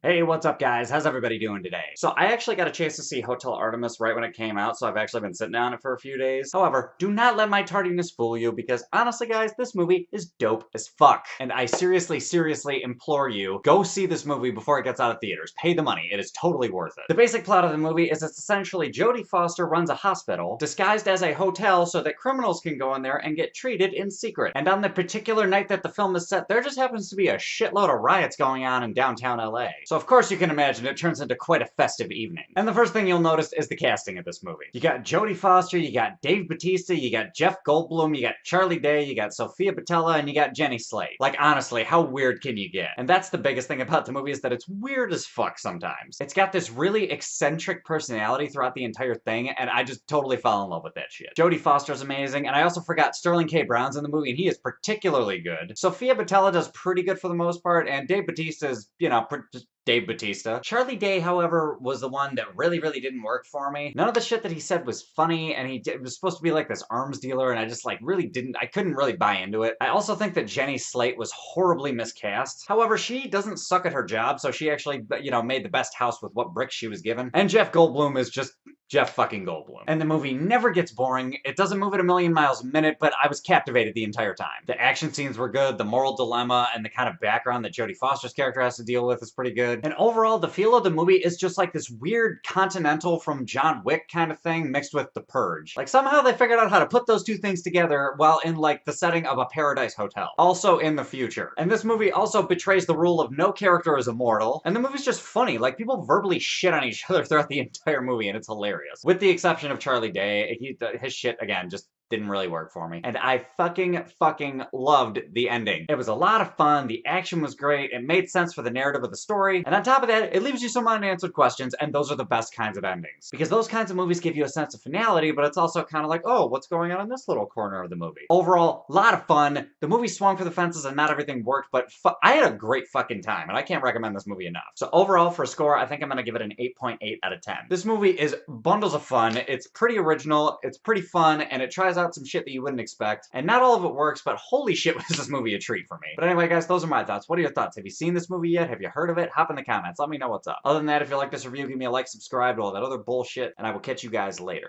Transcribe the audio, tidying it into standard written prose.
Hey, what's up guys? How's everybody doing today? So I actually got a chance to see Hotel Artemis right when it came out, so I've actually been sitting on it for a few days. However, do not let my tardiness fool you because honestly guys, this movie is dope as fuck. And I seriously implore you, go see this movie before it gets out of theaters. Pay the money, it is totally worth it. The basic plot of the movie is it's essentially Jodie Foster runs a hospital disguised as a hotel so that criminals can go in there and get treated in secret. And on the particular night that the film is set, there just happens to be a shitload of riots going on in downtown LA. So of course you can imagine it turns into quite a festive evening. And the first thing you'll notice is the casting of this movie. You got Jodie Foster, you got Dave Bautista, you got Jeff Goldblum, you got Charlie Day, you got Sophia Boutella, and you got Jenny Slate. Like honestly, how weird can you get? And that's the biggest thing about the movie is that it's weird as fuck sometimes. It's got this really eccentric personality throughout the entire thing, and I just totally fell in love with that shit. Jodie Foster's amazing, and I also forgot Sterling K. Brown's in the movie, and he is particularly good. Sophia Boutella does pretty good for the most part, and Dave Bautista is, just Dave Bautista. Charlie Day, however, was the one that really didn't work for me. None of the shit that he said was funny, and he was supposed to be like this arms dealer, and I just I couldn't really buy into it. I also think that Jenny Slate was horribly miscast. However, she doesn't suck at her job, so she actually, made the best house with what bricks she was given. And Jeff Goldblum is just Jeff fucking Goldblum. And the movie never gets boring. It doesn't move at a million miles a minute, but I was captivated the entire time. The action scenes were good, the moral dilemma and the kind of background that Jodie Foster's character has to deal with is pretty good. And overall, the feel of the movie is just like this weird Continental from John Wick kind of thing mixed with The Purge. Like somehow they figured out how to put those two things together while in like the setting of a paradise hotel. Also in the future. And this movie also betrays the rule of no character is immortal. And the movie's just funny. Like people verbally shit on each other throughout the entire movie and it's hilarious. With the exception of Charlie Day, his shit, again, just didn't really work for me. And I fucking loved the ending. It was a lot of fun, the action was great, it made sense for the narrative of the story, and on top of that, it leaves you some unanswered questions, and those are the best kinds of endings. Because those kinds of movies give you a sense of finality, but it's also kind of like, oh, what's going on in this little corner of the movie? Overall, a lot of fun. The movie swung for the fences and not everything worked, but I had a great fucking time, and I can't recommend this movie enough. So overall, for a score, I think I'm gonna give it an 8.8 out of 10. This movie is bundles of fun, it's pretty original, it's pretty fun, and it tries out some shit that you wouldn't expect. And not all of it works, but holy shit was this movie a treat for me. But anyway, guys, those are my thoughts. What are your thoughts? Have you seen this movie yet? Have you heard of it? Hop in the comments. Let me know what's up. Other than that, if you like this review, give me a like, subscribe, to all that other bullshit, and I will catch you guys later.